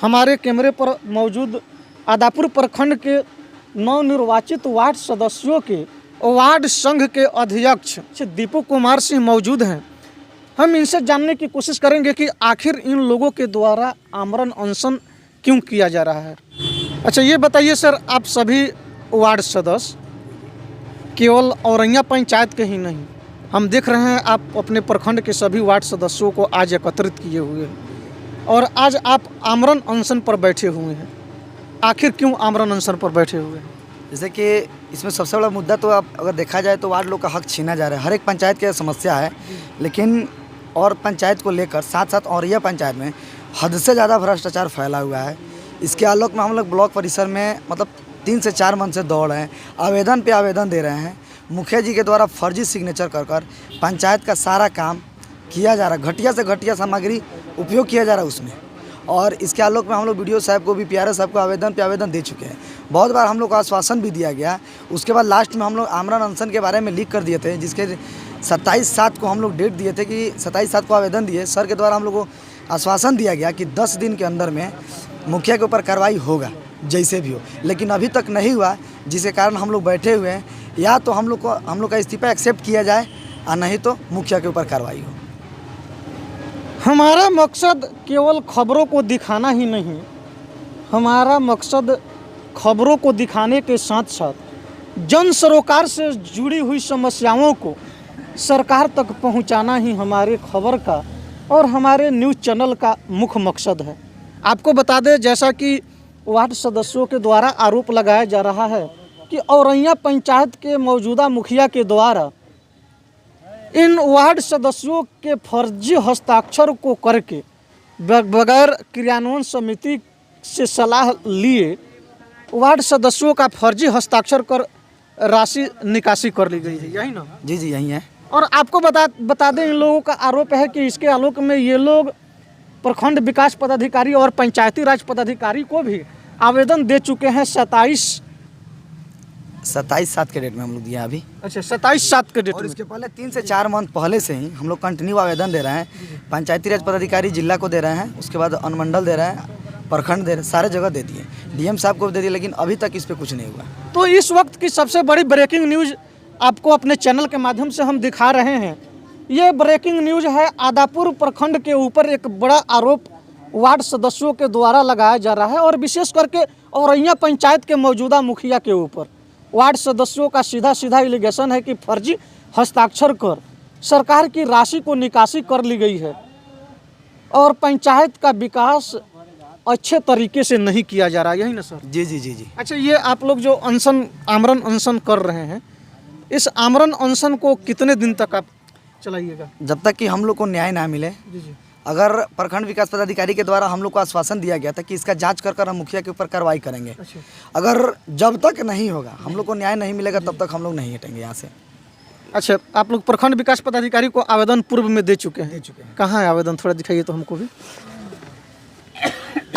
हमारे कैमरे पर मौजूद आदापुर प्रखंड के नवनिर्वाचित वार्ड सदस्यों के वार्ड संघ के अध्यक्ष दीपू कुमार सिंह मौजूद हैं। हम इनसे जानने की कोशिश करेंगे कि आखिर इन लोगों के द्वारा आमरण अनशन क्यों किया जा रहा है। अच्छा, ये बताइए सर, आप सभी वार्ड सदस्य केवल औरैया पंचायत के ही नहीं, हम देख रहे हैं आप अपने प्रखंड के सभी वार्ड सदस्यों को आज एकत्रित किए हुए हैं और आज आप आमरण अनशन पर बैठे हुए हैं। आखिर क्यों आमरण अनशन पर बैठे हुए हैं? जैसे कि इसमें सबसे बड़ा मुद्दा तो आप अगर देखा जाए तो वार्ड लोग का हक छीना जा रहा है। हर एक पंचायत की समस्या है, लेकिन और पंचायत को लेकर साथ साथ औरैया पंचायत में हद से ज़्यादा भ्रष्टाचार फैला हुआ है। इसके आलोक में हम लोग ब्लॉक परिसर में 3 से 4 मन से दौड़ रहे हैं, आवेदन पे आवेदन दे रहे हैं। मुखिया जी के द्वारा फर्जी सिग्नेचर कर पंचायत का सारा काम किया जा रहा है, घटिया से घटिया सामग्री उपयोग किया जा रहा है उसमें। और इसके आलोक में हम लोग बीडीओ साहब को भी, पीआरओ साहब को आवेदन पे आवेदन दे चुके हैं। बहुत बार हम लोग को आश्वासन भी दिया गया। उसके बाद लास्ट में हम लोग आमरण अनशन के बारे में लीक कर दिए थे, जिसके 27/7 को हम लोग डेट दिए थे कि 27/7 को आवेदन दिए। सर के द्वारा हम लोग को आश्वासन दिया गया कि 10 दिन के अंदर में मुखिया के ऊपर कार्रवाई होगा जैसे भी हो, लेकिन अभी तक नहीं हुआ, जिसके कारण हम लोग बैठे हुए हैं। या तो हम लोग का इस्तीफा एक्सेप्ट किया जाए और नहीं तो मुखिया के ऊपर कार्रवाई हो। हमारा मकसद केवल खबरों को दिखाना ही नहीं, हमारा मकसद खबरों को दिखाने के साथ साथ जन सरोकार से जुड़ी हुई समस्याओं को सरकार तक पहुंचाना ही हमारे खबर का और हमारे न्यूज़ चैनल का मुख्य मकसद है। आपको बता दें, जैसा कि वार्ड सदस्यों के द्वारा आरोप लगाया जा रहा है कि औरैया पंचायत के मौजूदा मुखिया के द्वारा इन वार्ड सदस्यों के फर्जी हस्ताक्षर को करके बगैर क्रियान्वयन समिति से सलाह लिए वार्ड सदस्यों का फर्जी हस्ताक्षर कर राशि निकासी कर ली गई है, यही ना? जी जी, यही है। और आपको बता दें, इन लोगों का आरोप है कि इसके आलोक में ये लोग प्रखंड विकास पदाधिकारी और पंचायती राज पदाधिकारी को भी आवेदन दे चुके हैं 27/7 के डेट में हम लोग दिया अभी। अच्छा, 27/7 के डेट और में। इसके पहले 3 से 4 मंथ पहले से ही हम लोग कंटिन्यू आवेदन दे रहे हैं। पंचायती राज पदाधिकारी जिला को दे रहे हैं, उसके बाद अनुमंडल दे रहे हैं, प्रखंड दे रहे हैं, सारे जगह दे दिए, डीएम साहब को भी दे दिए, लेकिन अभी तक इस पर कुछ नहीं हुआ। तो इस वक्त की सबसे बड़ी ब्रेकिंग न्यूज़ आपको अपने चैनल के माध्यम से हम दिखा रहे हैं। ये ब्रेकिंग न्यूज़ है, आदापुर प्रखंड के ऊपर एक बड़ा आरोप वार्ड सदस्यों के द्वारा लगाया जा रहा है और विशेष करके औरैया पंचायत के मौजूदा मुखिया के ऊपर वार्ड सदस्यों का सीधा एलिगेशन है कि फर्जी हस्ताक्षर कर सरकार की राशि को निकासी कर ली गई है और पंचायत का विकास अच्छे तरीके से नहीं किया जा रहा है, यही ना सर? जी जी जी जी। अच्छा, ये आप लोग जो आमरण अनशन कर रहे हैं, इस आमरण अनशन को कितने दिन तक आप चलाइएगा? जब तक कि हम लोग को न्याय ना मिले। जी जी। अगर प्रखंड विकास पदाधिकारी के द्वारा हम लोग को आश्वासन दिया गया था कि इसका जांच कर हम मुखिया के ऊपर कार्रवाई करेंगे। अच्छा। अगर जब तक नहीं होगा, हम लोग को न्याय नहीं मिलेगा, तब तक हम लोग नहीं हटेंगे यहाँ से। अच्छा, आप लोग प्रखंड विकास पदाधिकारी को आवेदन पूर्व में दे चुके हैं? कहाँ है आवेदन, थोड़ा दिखाइए तो हमको भी।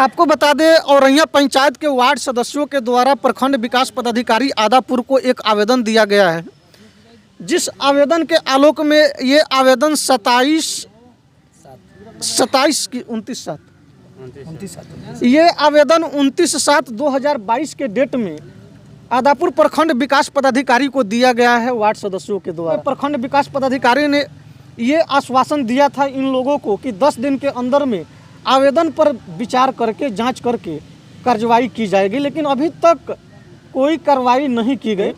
आपको बता दें, औरैया पंचायत के वार्ड सदस्यों के द्वारा प्रखंड विकास पदाधिकारी आदापुर को एक आवेदन दिया गया है, जिस आवेदन के आलोक में ये आवेदन 29/7 ये आवेदन 29/7/2022 के डेट में आदापुर प्रखंड विकास पदाधिकारी को दिया गया है वार्ड सदस्यों के द्वारा। प्रखंड विकास पदाधिकारी ने ये आश्वासन दिया था इन लोगों को कि 10 दिन के अंदर में आवेदन पर विचार करके जांच करके कार्रवाई की जाएगी, लेकिन अभी तक कोई कार्रवाई नहीं की गई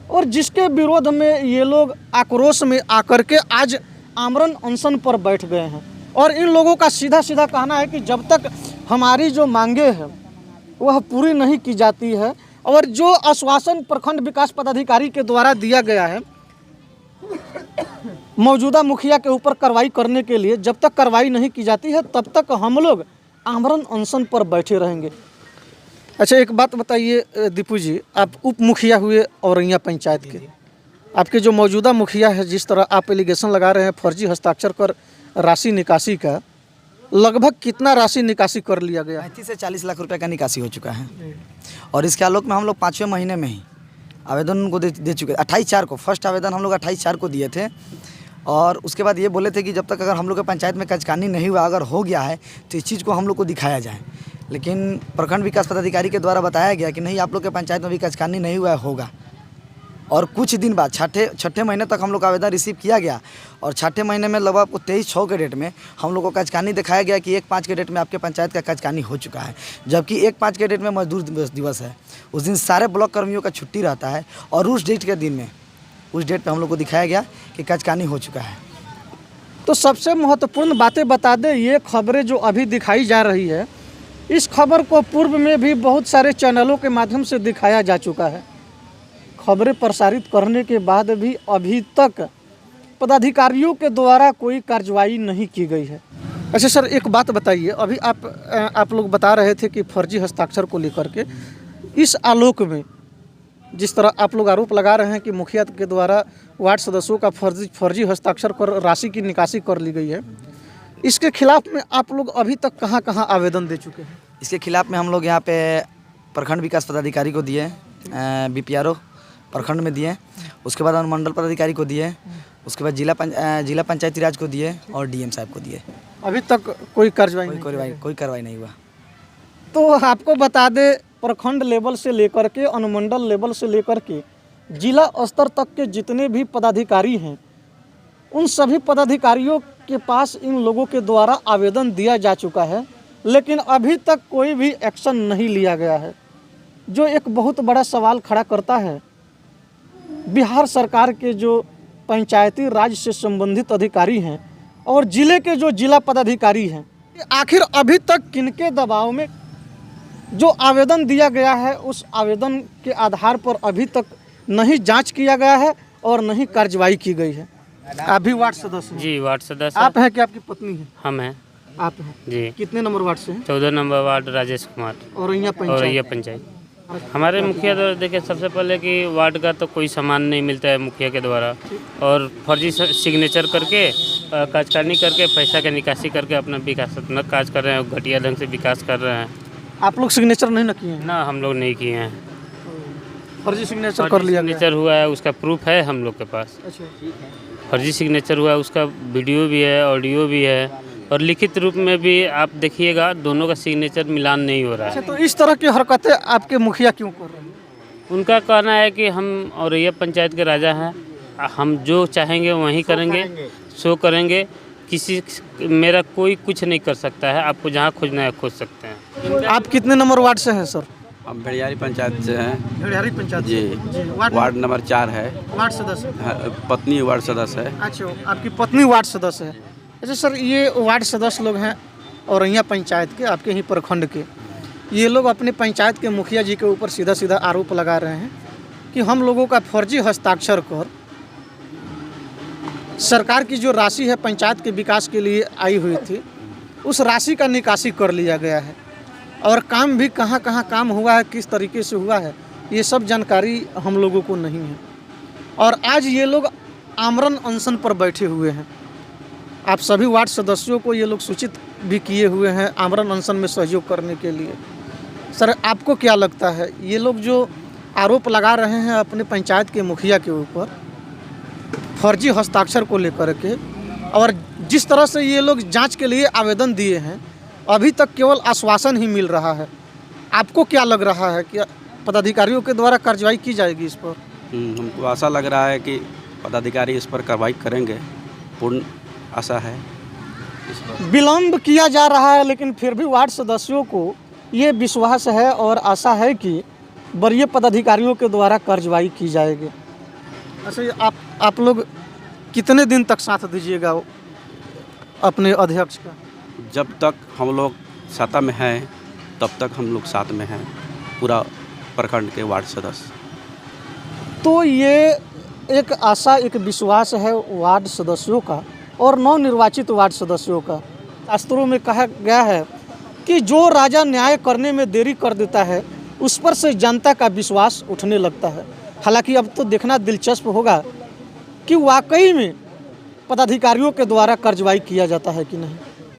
और जिसके विरोध में ये लोग आक्रोश में आकर के आज आमरण अनशन पर बैठ गए हैं। और इन लोगों का सीधा कहना है कि जब तक हमारी जो मांगे हैं वह पूरी नहीं की जाती है और जो आश्वासन प्रखंड विकास पदाधिकारी के द्वारा दिया गया है मौजूदा मुखिया के ऊपर कार्रवाई करने के लिए, जब तक कार्रवाई नहीं की जाती है तब तक हम लोग आमरण अनशन पर बैठे रहेंगे। अच्छा, एक बात बताइए दीपू जी, आप उप मुखिया हुए औरैया पंचायत के, आपके जो मौजूदा मुखिया है, जिस तरह आप एलिगेशन लगा रहे हैं फर्जी हस्ताक्षर कर राशि निकासी का, लगभग कितना राशि निकासी कर लिया गया? 35 से 40 लाख रुपए का निकासी हो चुका है। और इसके आलोक में हम लोग 5वें महीने में ही आवेदन उनको दे चुके। 28/4 को फर्स्ट आवेदन हम लोग 28/4 को दिए थे और उसके बाद ये बोले थे कि जब तक अगर हम लोग के पंचायत में कचकानी नहीं हुआ, अगर हो गया है तो इस चीज़ को हम लोग को दिखाया जाए। लेकिन प्रखंड विकास पदाधिकारी के द्वारा बताया गया कि नहीं, आप लोग के पंचायत में भी कचकानी नहीं हुआ होगा। और कुछ दिन बाद छठे महीने तक हम लोग का आवेदन रिसीव किया गया और छठे महीने में लगभग 23/6 के डेट में हम लोग को कचकानी दिखाया गया कि 1/5 के डेट में आपके पंचायत का कचकानी हो चुका है, जबकि 1/5 के डेट में मजदूर दिवस है। उस दिन सारे ब्लॉक कर्मियों का छुट्टी रहता है और उस डेट के दिन में उस डेट पे हम लोग को दिखाया गया कि कचकानी हो चुका है। तो सबसे महत्वपूर्ण बातें बता दें, ये खबरें जो अभी दिखाई जा रही है, इस खबर को पूर्व में भी बहुत सारे चैनलों के माध्यम से दिखाया जा चुका है। खबरें प्रसारित करने के बाद भी अभी तक पदाधिकारियों के द्वारा कोई कार्रवाई नहीं की गई है। अच्छा सर, एक बात बताइए, अभी आप लोग बता रहे थे कि फर्जी हस्ताक्षर को लेकर के, इस आलोक में जिस तरह आप लोग आरोप लगा रहे हैं कि मुखिया के द्वारा वार्ड सदस्यों का फर्जी हस्ताक्षर कर राशि की निकासी कर ली गई है, इसके खिलाफ में आप लोग अभी तक कहाँ कहाँ आवेदन दे चुके हैं? इसके खिलाफ में हम लोग यहाँ पे प्रखंड विकास पदाधिकारी को दिए, BPRO प्रखंड में दिए, उसके बाद अनुमंडल पदाधिकारी को दिए, उसके बाद जिला पंचायती राज को दिए और DM साहब को दिए। अभी तक कोई कार्रवाई कोई कार्रवाई नहीं हुआ। तो आपको बता दें, प्रखंड लेवल से लेकर के अनुमंडल लेवल से लेकर के जिला स्तर तक के जितने भी पदाधिकारी हैं, उन सभी पदाधिकारियों के पास इन लोगों के द्वारा आवेदन दिया जा चुका है, लेकिन अभी तक कोई भी एक्शन नहीं लिया गया है, जो एक बहुत बड़ा सवाल खड़ा करता है। बिहार सरकार के जो पंचायती राज से संबंधित अधिकारी हैं और जिले के जो जिला पदाधिकारी हैं, आखिर अभी तक किनके दबाव में जो आवेदन दिया गया है, उस आवेदन के आधार पर अभी तक नहीं जांच किया गया है और नहीं कार्रवाई की गई है। आप भी वार्ड सदस्य हैं? जी, वार्ड सदस्य। आप हैं कि आपकी पत्नी है? हम हैं। आप हैं जी। कितने नंबर वार्ड से हैं? 14 नंबर वार्ड, राजेश कुमार। और औरैया पंचायत। हमारे मुखिया द्वारा देखिए, सबसे पहले कि वार्ड का तो कोई सामान नहीं मिलता है मुखिया के द्वारा, और फर्जी सिग्नेचर करके काजकानी करके पैसा का निकासी करके अपना विकासात्मक काज कर रहे हैं, घटिया ढंग से विकास कर रहे हैं। आप लोग सिग्नेचर नहीं न किए हैं? ना, हम लोग नहीं किए हैं। फर्जी सिग्नेचर कर लिया? सिग्नेचर हुआ है, उसका प्रूफ है हम लोग के पास। अच्छा, फर्जी सिग्नेचर हुआ है, उसका वीडियो भी है, ऑडियो भी है, और लिखित रूप में भी आप देखिएगा, दोनों का सिग्नेचर मिलान नहीं हो रहा है। अच्छा, तो इस तरह की हरकतें आपके मुखिया क्यों कर रहे हैं? उनका कहना है कि हम औरैया पंचायत के राजा हैं, हम जो चाहेंगे वहीं करेंगे, सो करेंगे, मेरा कोई कुछ नहीं कर सकता है, आपको जहाँ खोजना है खोज सकते हैं। आप कितने नंबर वार्ड से हैं सर? हम भेड़ियारी पंचायत से हैं। भेड़ियारी पंचायत जी, जी। वार्ड नंबर 4 है। वार्ड सदस्य? पत्नी वार्ड सदस्य है। अच्छा, आपकी पत्नी वार्ड सदस्य है। अच्छा सर, ये वार्ड सदस्य लोग हैं औरैया पंचायत के, आपके ही प्रखंड के, ये लोग अपने पंचायत के मुखिया जी के ऊपर सीधा सीधा आरोप लगा रहे हैं कि हम लोगों का फर्जी हस्ताक्षर कर सरकार की जो राशि है पंचायत के विकास के लिए आई हुई थी, उस राशि का निकासी कर लिया गया है, और काम भी कहाँ कहाँ काम हुआ है, किस तरीके से हुआ है, ये सब जानकारी हम लोगों को नहीं है। और आज ये लोग आमरण अनशन पर बैठे हुए हैं। आप सभी वार्ड सदस्यों को ये लोग सूचित भी किए हुए हैं आमरण अनशन में सहयोग करने के लिए। सर, आपको क्या लगता है, ये लोग जो आरोप लगा रहे हैं अपने पंचायत के मुखिया के ऊपर फर्जी हस्ताक्षर को लेकर के, और जिस तरह से ये लोग जांच के लिए आवेदन दिए हैं, अभी तक केवल आश्वासन ही मिल रहा है, आपको क्या लग रहा है कि पदाधिकारियों के द्वारा कार्रवाई की जाएगी इस पर? हमको आशा लग रहा है कि पदाधिकारी इस पर कार्रवाई करेंगे, पूर्ण आशा है। विलम्ब किया जा रहा है, लेकिन फिर भी वार्ड सदस्यों को ये विश्वास है और आशा है कि वरीय पदाधिकारियों के द्वारा कार्रवाई की जाएगी। अच्छा, आप लोग कितने दिन तक साथ दीजिएगा अपने अध्यक्ष का? जब तक हम लोग सत्ता में हैं तब तक हम लोग साथ में हैं, पूरा प्रखंड के वार्ड सदस्य। तो ये एक आशा, एक विश्वास है वार्ड सदस्यों का और नवनिर्वाचित वार्ड सदस्यों का। शास्त्रों में कहा गया है कि जो राजा न्याय करने में देरी कर देता है, उस पर से जनता का विश्वास उठने लगता है। हालांकि अब तो देखना दिलचस्प होगा कि वाकई में पदाधिकारियों के द्वारा कार्रवाई किया जाता है कि नहीं।